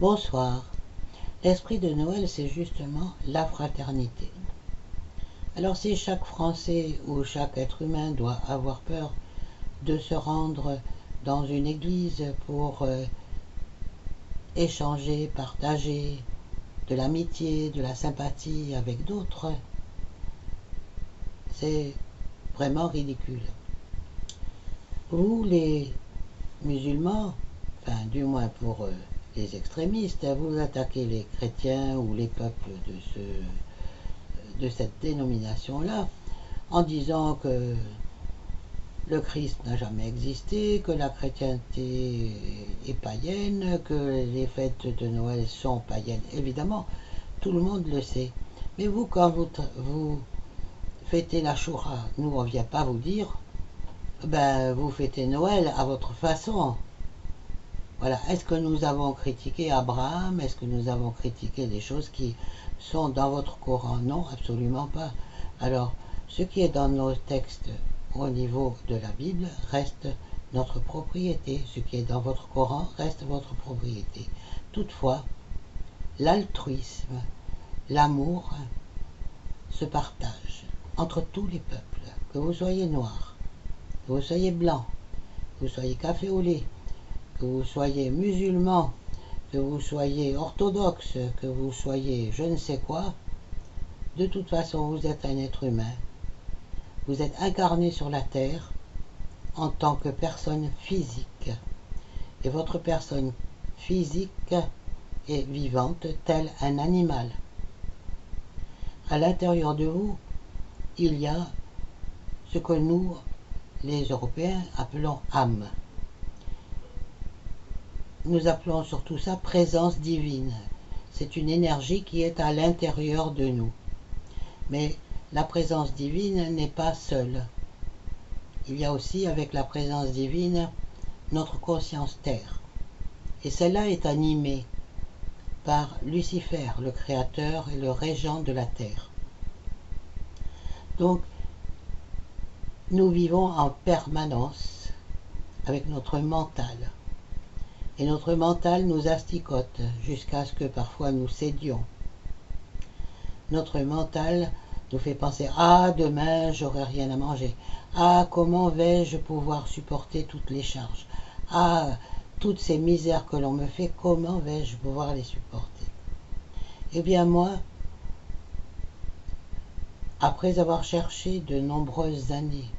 Bonsoir. L'esprit de Noël, c'est justement la fraternité. Alors si chaque Français ou chaque être humain doit avoir peur de se rendre dans une église pour échanger, partager de l'amitié, de la sympathie avec d'autres, c'est vraiment ridicule. Vous, les musulmans, enfin du moins pour les extrémistes, vous attaquez les chrétiens ou les peuples de cette dénomination-là en disant que le Christ n'a jamais existé, que la chrétienté est païenne, que les fêtes de Noël sont païennes. Évidemment, tout le monde le sait. Mais vous, quand vous fêtez la Shoura, nous, on ne vient pas vous dire ben, vous fêtez Noël à votre façon. Voilà. Est-ce que nous avons critiqué Abraham? Est-ce que nous avons critiqué des choses qui sont dans votre Coran? Non, absolument pas. Alors, ce qui est dans nos textes au niveau de la Bible reste notre propriété. Ce qui est dans votre Coran reste votre propriété. Toutefois, l'altruisme, l'amour se partagent entre tous les peuples. Que vous soyez noir, que vous soyez blanc, que vous soyez café au lait, que vous soyez musulman, que vous soyez orthodoxe, que vous soyez je ne sais quoi, de toute façon vous êtes un être humain. Vous êtes incarné sur la terre en tant que personne physique. Et votre personne physique est vivante tel un animal. À l'intérieur de vous, il y a ce que nous, les Européens, appelons âme. Nous appelons surtout ça présence divine. C'est une énergie qui est à l'intérieur de nous. Mais la présence divine n'est pas seule. Il y a aussi avec la présence divine notre conscience terre. Et celle-là est animée par Lucifer, le créateur et le régent de la terre. Donc, nous vivons en permanence avec notre mental. Et notre mental nous asticote jusqu'à ce que parfois nous cédions. Notre mental nous fait penser « Ah, demain, j'aurai rien à manger. Ah, comment vais-je pouvoir supporter toutes les charges? Ah, toutes ces misères que l'on me fait, comment vais-je pouvoir les supporter ?» Eh bien moi, après avoir cherché de nombreuses années,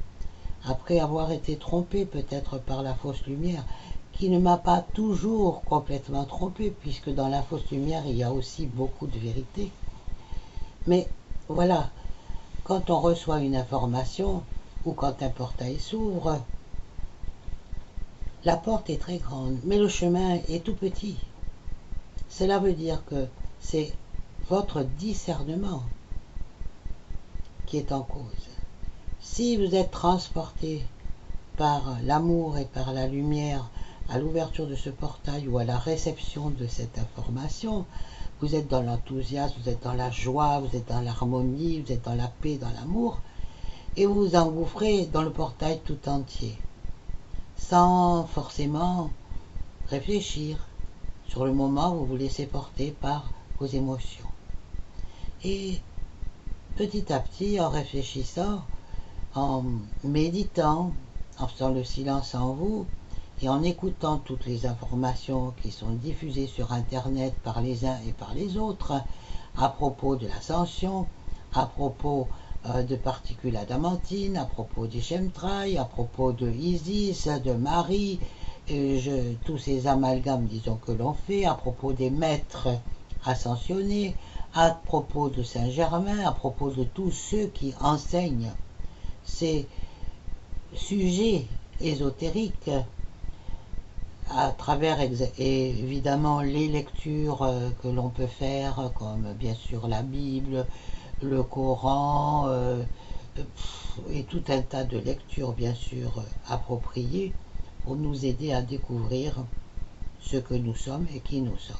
après avoir été trompé peut-être par la fausse lumière, qui ne m'a pas toujours complètement trompé, puisque dans la fausse lumière, il y a aussi beaucoup de vérité. Mais voilà, quand on reçoit une information, ou quand un portail s'ouvre, la porte est très grande, mais le chemin est tout petit. Cela veut dire que c'est votre discernement qui est en cause. Si vous êtes transporté par l'amour et par la lumière à l'ouverture de ce portail ou à la réception de cette information, vous êtes dans l'enthousiasme, vous êtes dans la joie, vous êtes dans l'harmonie, vous êtes dans la paix, dans l'amour, et vous vous engouffrez dans le portail tout entier, sans forcément réfléchir. Sur le moment, vous vous laissez porter par vos émotions. Et petit à petit, en réfléchissant, en méditant, en faisant le silence en vous, et en écoutant toutes les informations qui sont diffusées sur Internet par les uns et par les autres, à propos de l'ascension, à propos de particules adamantines, à propos des chemtrails, à propos de Isis, de Marie, tous ces amalgames, disons, que l'on fait, à propos des maîtres ascensionnés, à propos de Saint-Germain, à propos de tous ceux qui enseignent ces sujets ésotériques, à travers évidemment les lectures que l'on peut faire, comme bien sûr la Bible, le Coran, et tout un tas de lectures bien sûr appropriées pour nous aider à découvrir ce que nous sommes et qui nous sommes.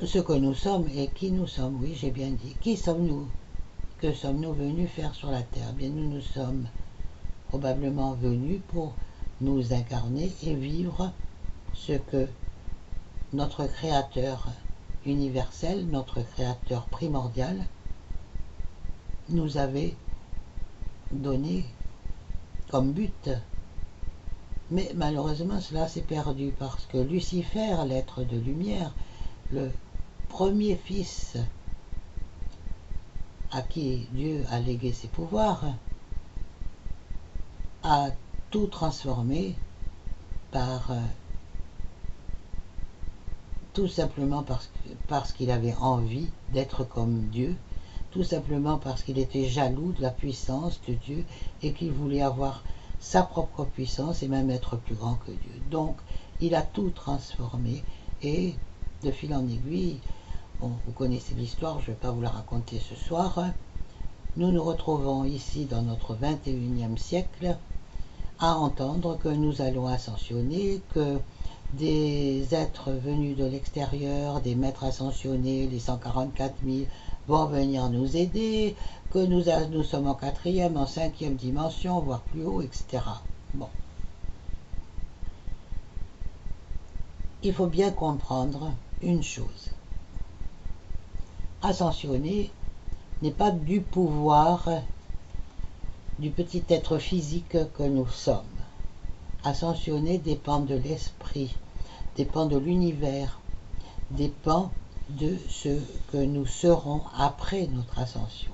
Ce que nous sommes et qui nous sommes, oui, j'ai bien dit. Qui sommes-nous? Que sommes-nous venus faire sur la terre? Bien, nous sommes probablement venus pour nous incarner et vivre ce que notre Créateur universel, notre Créateur primordial, nous avait donné comme but. Mais malheureusement, cela s'est perdu parce que Lucifer, l'être de lumière, le premier fils à qui Dieu a légué ses pouvoirs, a tout transformé par tout simplement parce qu'il avait envie d'être comme Dieu, tout simplement parce qu'il était jaloux de la puissance de Dieu et qu'il voulait avoir sa propre puissance et même être plus grand que Dieu. Donc, il a tout transformé et de fil en aiguille, bon, vous connaissez l'histoire, je ne vais pas vous la raconter ce soir, nous nous retrouvons ici dans notre 21e siècle à entendre que nous allons ascensionner, que des êtres venus de l'extérieur, des maîtres ascensionnés, les 144 000, vont venir nous aider, que nous sommes en 4e, en 5e dimension, voire plus haut, etc. Bon. Il faut bien comprendre une chose. Ascensionner n'est pas du pouvoir du petit être physique que nous sommes. Ascensionner dépend de l'esprit, dépend de l'univers, dépend de ce que nous serons après notre ascension.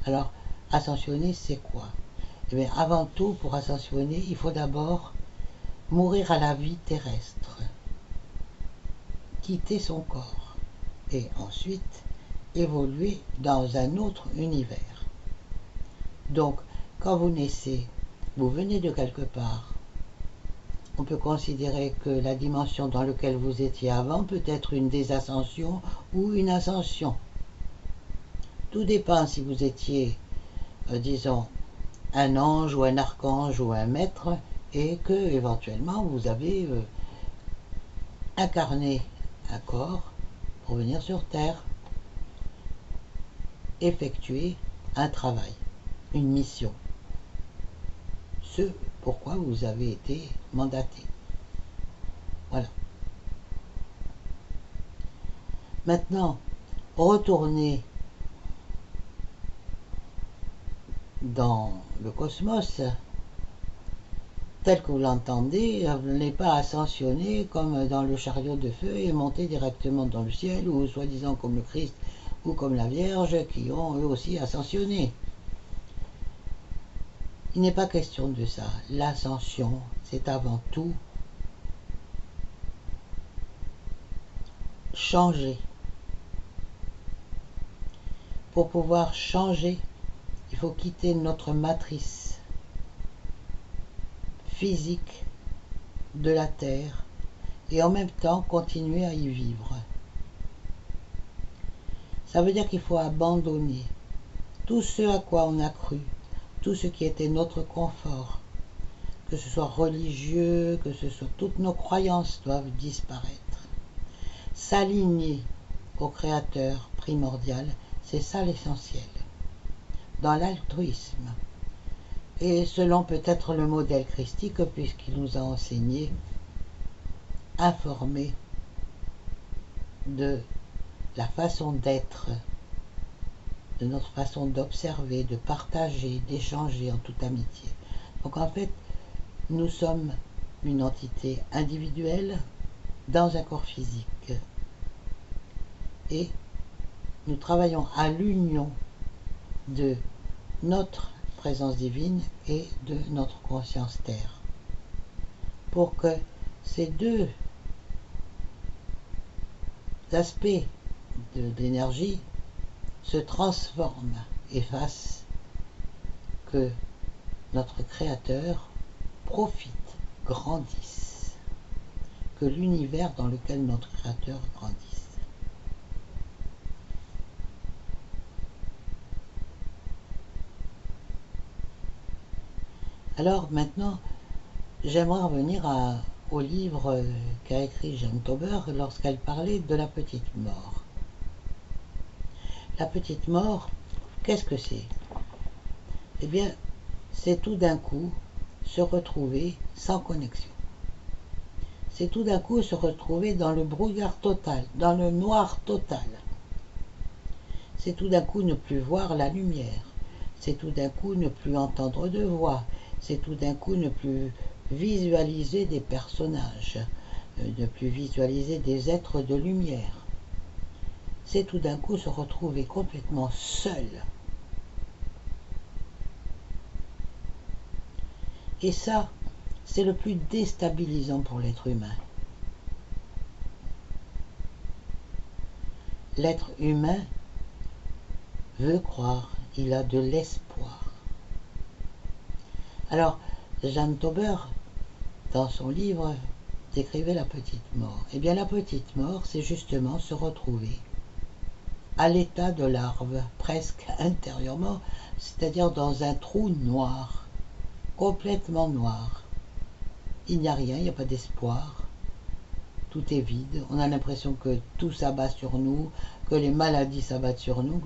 Alors, ascensionner, c'est quoi? Eh bien, avant tout, pour ascensionner, il faut d'abord mourir à la vie terrestre, quitter son corps, et ensuite évoluer dans un autre univers. Donc, quand vous naissez, vous venez de quelque part. On peut considérer que la dimension dans laquelle vous étiez avant peut être une désascension ou une ascension. Tout dépend si vous étiez, disons, un ange ou un archange ou un maître et que éventuellement vous avez incarné un corps pour venir sur Terre, effectuer un travail, une mission. Ce pourquoi vous avez été mandaté. Voilà. Maintenant, retournez dans le cosmos tel que vous l'entendez, n'est pas ascensionné comme dans le chariot de feu et monté directement dans le ciel, ou soi-disant comme le Christ ou comme la Vierge qui ont eux aussi ascensionné. Il n'est pas question de ça. L'ascension, c'est avant tout changer. Pour pouvoir changer, il faut quitter notre matrice physique de la Terre et en même temps continuer à y vivre. Ça veut dire qu'il faut abandonner tout ce à quoi on a cru, tout ce qui était notre confort, que ce soit religieux, que ce soit toutes nos croyances doivent disparaître. S'aligner au Créateur primordial, c'est ça l'essentiel. Dans l'altruisme, et selon peut-être le modèle christique, puisqu'il nous a enseigné, informé de la façon d'être, de notre façon d'observer, de partager, d'échanger en toute amitié. Donc en fait, nous sommes une entité individuelle dans un corps physique. Et nous travaillons à l'union de notre présence divine et de notre conscience terre. Pour que ces deux aspects de l'énergie se transforment et fassent que notre Créateur profite, grandisse, que l'univers dans lequel notre Créateur grandisse. Alors maintenant, j'aimerais revenir au livre qu'a écrit Jeanne Tauber lorsqu'elle parlait de la petite mort. La petite mort, qu'est-ce que c'est? Eh bien, c'est tout d'un coup se retrouver sans connexion. c'est tout d'un coup se retrouver dans le brouillard total, dans le noir total. C'est tout d'un coup ne plus voir la lumière. C'est tout d'un coup ne plus entendre de voix. C'est tout d'un coup ne plus visualiser des personnages, ne plus visualiser des êtres de lumière. C'est tout d'un coup se retrouver complètement seul. Et ça, c'est le plus déstabilisant pour l'être humain. L'être humain veut croire, il a de l'espoir. Alors, Jeanne Tauber, dans son livre, décrivait la petite mort. Eh bien, la petite mort, c'est justement se retrouver à l'état de larve, presque intérieurement, c'est-à-dire dans un trou noir, complètement noir. Il n'y a rien, il n'y a pas d'espoir. Tout est vide. On a l'impression que tout s'abat sur nous, que les maladies s'abattent sur nous,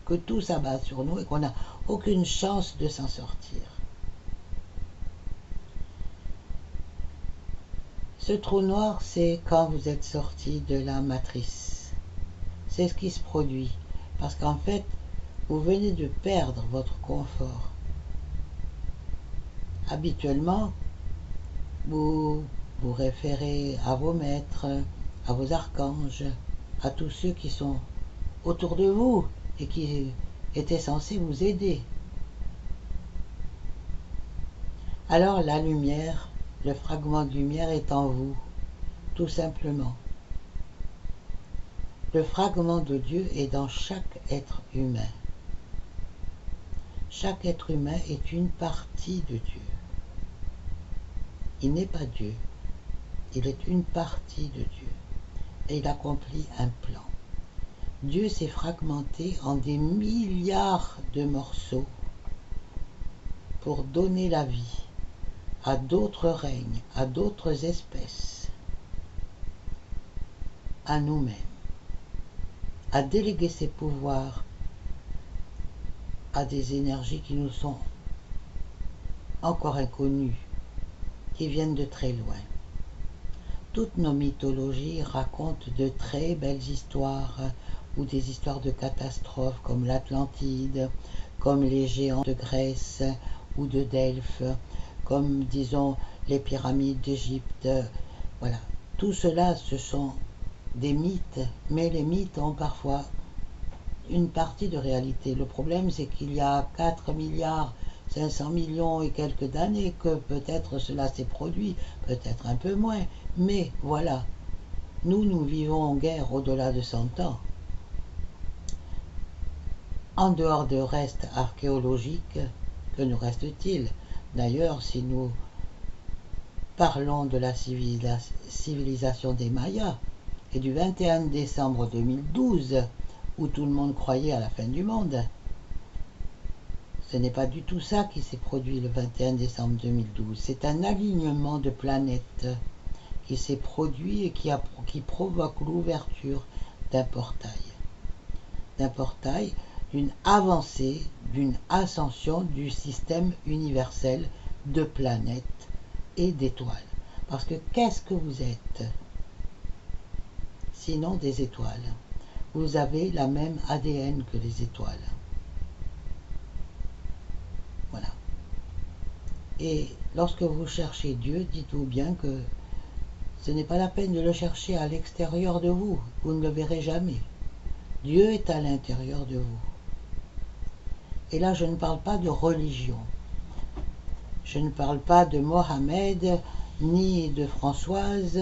que tout s'abat sur nous et qu'on n'a aucune chance de s'en sortir. Ce trou noir, c'est quand vous êtes sorti de la matrice. C'est ce qui se produit. Parce qu'en fait, vous venez de perdre votre confort. Habituellement, vous vous référez à vos maîtres, à vos archanges, à tous ceux qui sont autour de vous et qui étaient censés vous aider. Alors la lumière, le fragment de lumière est en vous, tout simplement. Le fragment de Dieu est dans chaque être humain. Chaque être humain est une partie de Dieu. Il n'est pas Dieu, il est une partie de Dieu. Et il accomplit un plan. Dieu s'est fragmenté en des milliards de morceaux pour donner la vie à d'autres règnes, à d'autres espèces, à nous-mêmes, à déléguer ses pouvoirs à des énergies qui nous sont encore inconnues, qui viennent de très loin. Toutes nos mythologies racontent de très belles histoires ou des histoires de catastrophes comme l'Atlantide, comme les géants de Grèce ou de Delphes, comme disons les pyramides d'Égypte. Voilà, tout cela ce sont des mythes, mais les mythes ont parfois une partie de réalité. Le problème c'est qu'il y a 4 milliards 500 millions et quelques d'années que peut-être cela s'est produit, peut-être un peu moins, mais voilà, nous vivons en guerre au-delà de 100 ans. En dehors de restes archéologiques, que nous reste-t-il? D'ailleurs, si nous parlons de la civilisation des Mayas et du 21 décembre 2012, où tout le monde croyait à la fin du monde, ce n'est pas du tout ça qui s'est produit le 21 décembre 2012. C'est un alignement de planètes qui s'est produit et qui provoque l'ouverture d'un portail, d'une avancée, d'une ascension du système universel de planètes et d'étoiles. Parce que qu'est-ce que vous êtes? Sinon des étoiles. Vous avez la même ADN que les étoiles. Voilà. Et lorsque vous cherchez Dieu, dites-vous bien que ce n'est pas la peine de le chercher à l'extérieur de vous. Vous ne le verrez jamais. Dieu est à l'intérieur de vous. Et là, je ne parle pas de religion. Je ne parle pas de Mohamed, ni de Françoise,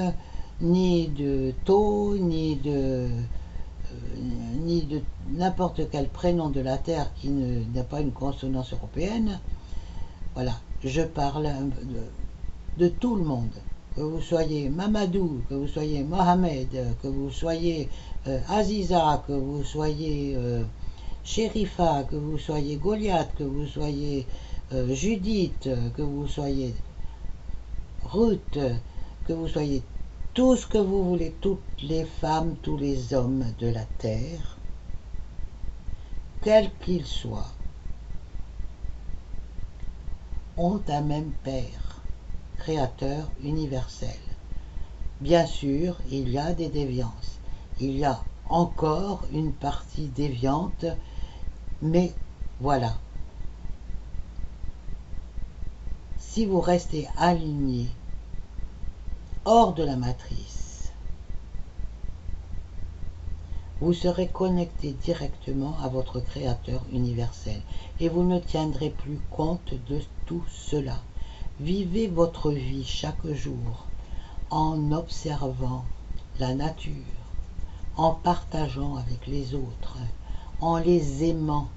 ni de Tho, ni de n'importe quel prénom de la terre qui n'a pas une consonance européenne. Voilà, je parle de tout le monde. Que vous soyez Mamadou, que vous soyez Mohamed, que vous soyez Aziza, que vous soyez Sherifa, que vous soyez Goliath, que vous soyez Judith, que vous soyez Ruth, que vous soyez tout ce que vous voulez, toutes les femmes, tous les hommes de la terre, quels qu'ils soient, ont un même Père, Créateur universel. Bien sûr, il y a des déviances. Il y a encore une partie déviante, mais voilà. Si vous restez aligné hors de la matrice, vous serez connecté directement à votre Créateur universel et vous ne tiendrez plus compte de tout cela. Vivez votre vie chaque jour en observant la nature, en partageant avec les autres, en les aimant,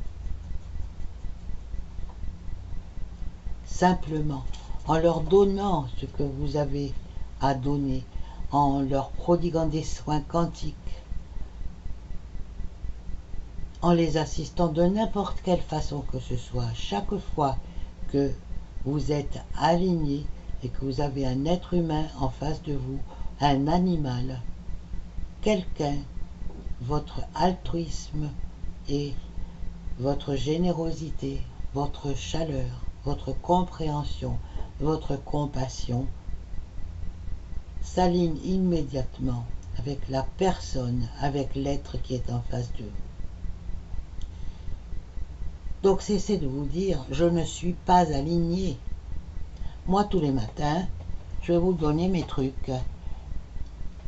simplement, en leur donnant ce que vous avez à donner, en leur prodiguant des soins quantiques, en les assistant de n'importe quelle façon que ce soit. Chaque fois que vous êtes aligné et que vous avez un être humain en face de vous, un animal, quelqu'un, votre altruisme et votre générosité, votre chaleur, votre compréhension, votre compassion s'aligne immédiatement avec la personne, avec l'être qui est en face de vous. Donc cessez de vous dire « je ne suis pas aligné ». Moi, tous les matins, je vais vous donner mes trucs.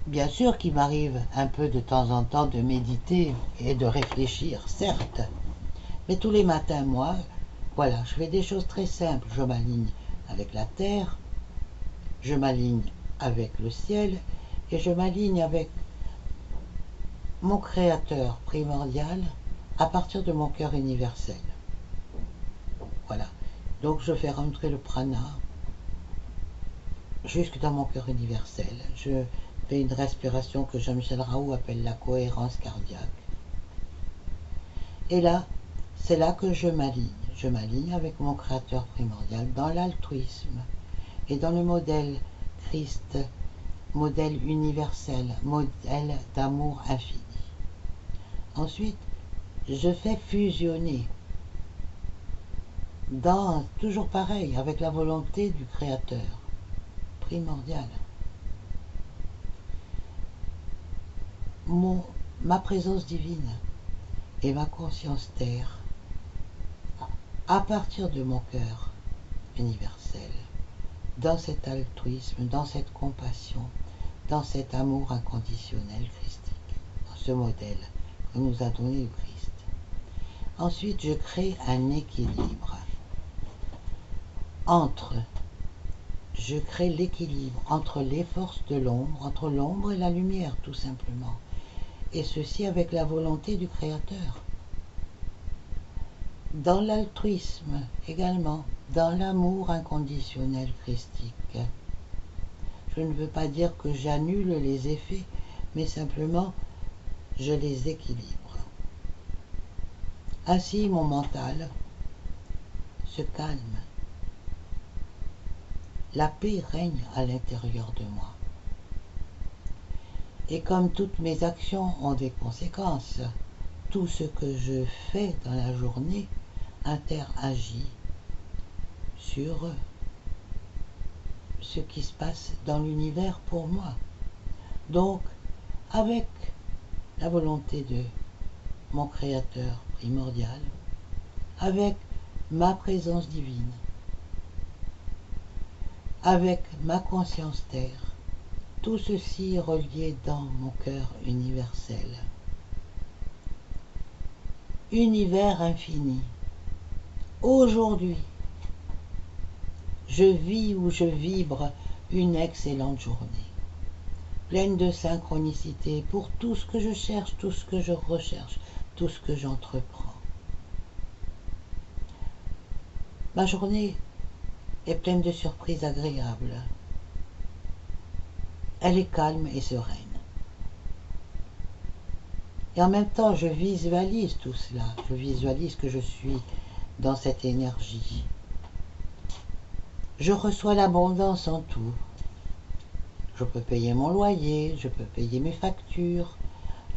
Bien sûr qu'il m'arrive un peu de temps en temps de méditer et de réfléchir, certes. Mais tous les matins, moi, voilà, je fais des choses très simples. Je m'aligne avec la terre, je m'aligne avec le ciel et je m'aligne avec mon Créateur primordial à partir de mon cœur universel. Voilà. Donc je fais rentrer le prana jusque dans mon cœur universel. Je fais une respiration que Jean-Michel Raoult appelle la cohérence cardiaque. Et là, c'est là que je m'aligne. Je m'aligne avec mon Créateur primordial dans l'altruisme et dans le modèle Christ, modèle universel, modèle d'amour infini. Ensuite, je fais fusionner toujours pareil, avec la volonté du Créateur primordial. Ma présence divine et ma conscience terre à partir de mon cœur universel, dans cet altruisme, dans cette compassion, dans cet amour inconditionnel christique, dans ce modèle que nous a donné le Christ. Ensuite, je crée un équilibre je crée l'équilibre entre les forces de l'ombre, entre l'ombre et la lumière, tout simplement. Et ceci avec la volonté du Créateur. Dans l'altruisme également, dans l'amour inconditionnel christique. Je ne veux pas dire que j'annule les effets, mais simplement je les équilibre. Ainsi, mon mental se calme. La paix règne à l'intérieur de moi. Et comme toutes mes actions ont des conséquences, tout ce que je fais dans la journée interagit sur ce qui se passe dans l'univers pour moi. Donc, avec la volonté de mon Créateur primordial, avec ma présence divine, avec ma conscience terre, tout ceci est relié dans mon cœur universel. Univers infini. Aujourd'hui, je vis ou je vibre une excellente journée, pleine de synchronicité pour tout ce que je cherche, tout ce que je recherche, tout ce que j'entreprends. Ma journée est pleine de surprises agréables. Elle est calme et sereine. Et en même temps, je visualise tout cela. Je visualise que je suis dans cette énergie. Je reçois l'abondance en tout. Je peux payer mon loyer, je peux payer mes factures,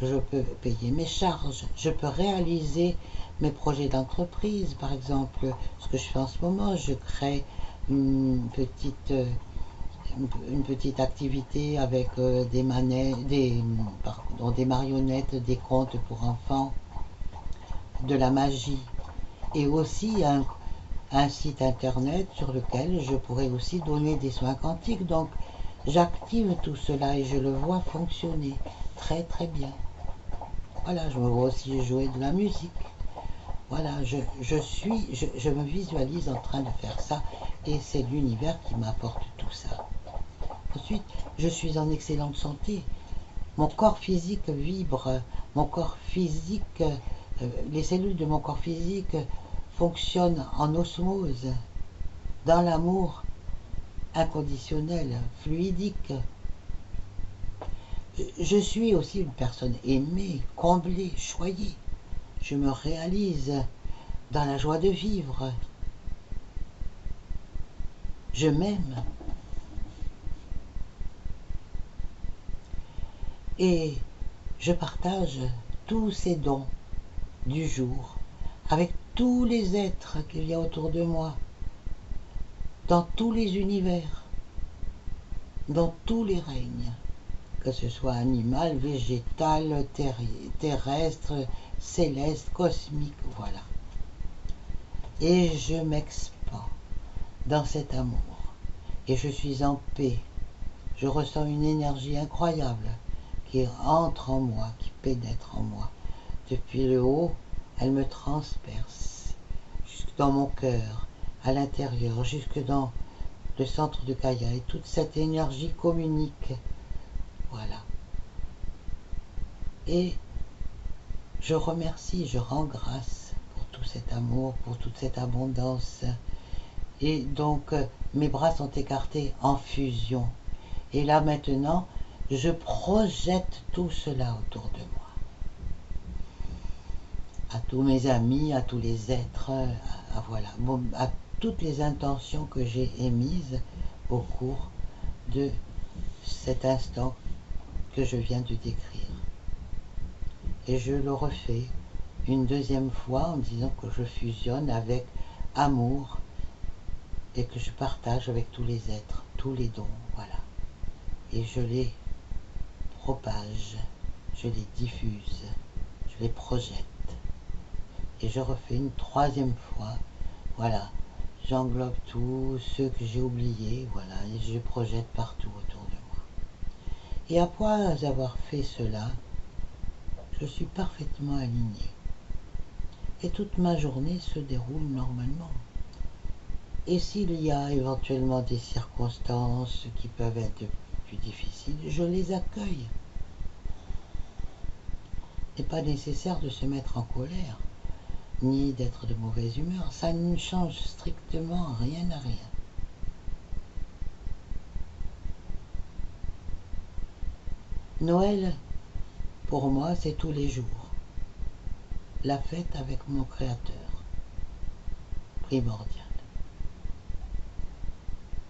je peux payer mes charges, je peux réaliser mes projets d'entreprise. Par exemple, ce que je fais en ce moment, je crée une petite une petite activité avec des marionnettes, des contes pour enfants, de la magie, et aussi un site internet sur lequel je pourrais aussi donner des soins quantiques. Donc j'active tout cela et je le vois fonctionner très très bien. Voilà, je me vois aussi jouer de la musique. Voilà, je me visualise en train de faire ça et c'est l'univers qui m'apporte tout ça. Ensuite, je suis en excellente santé. Mon corps physique vibre, mon corps physique, les cellules de mon corps physique fonctionnent en osmose, dans l'amour inconditionnel, fluidique. Je suis aussi une personne aimée, comblée, choyée. Je me réalise dans la joie de vivre. Je m'aime. Et je partage tous ces dons du jour avec tous les êtres qu'il y a autour de moi, dans tous les univers, dans tous les règnes, que ce soit animal, végétal, terrestre, céleste, cosmique, voilà. Et je m'expand dans cet amour, et je suis en paix. Je ressens une énergie incroyable qui entre en moi, qui pénètre en moi. Depuis le haut, elle me transperce, jusque dans mon cœur, à l'intérieur, jusque dans le centre de Gaïa. Et toute cette énergie communique. Voilà. Et je remercie, je rends grâce pour tout cet amour, pour toute cette abondance. Et donc, mes bras sont écartés en fusion. Et là, maintenant, je projette tout cela autour de moi. À tous mes amis, à tous les êtres, voilà, à toutes les intentions que j'ai émises au cours de cet instant que je viens de décrire. Et je le refais une deuxième fois en disant que je fusionne avec amour et que je partage avec tous les êtres, tous les dons, voilà. Et je les propage, je les diffuse, je les projette. Et je refais une troisième fois, voilà, j'englobe tous ceux que j'ai oubliés, voilà, et je projette partout autour de moi. Et après avoir fait cela, je suis parfaitement aligné. Et toute ma journée se déroule normalement. Et s'il y a éventuellement des circonstances qui peuvent être plus difficiles, je les accueille. Il n'est pas nécessaire de se mettre en colère, ni d'être de mauvaise humeur. Ça ne change strictement rien à rien. Noël, pour moi, c'est tous les jours. La fête avec mon Créateur, primordial.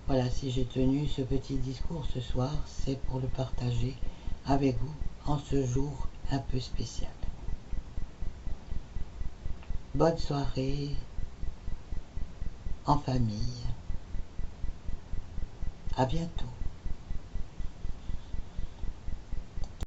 Voilà, si j'ai tenu ce petit discours ce soir, c'est pour le partager avec vous en ce jour un peu spécial. Bonne soirée en famille. À bientôt.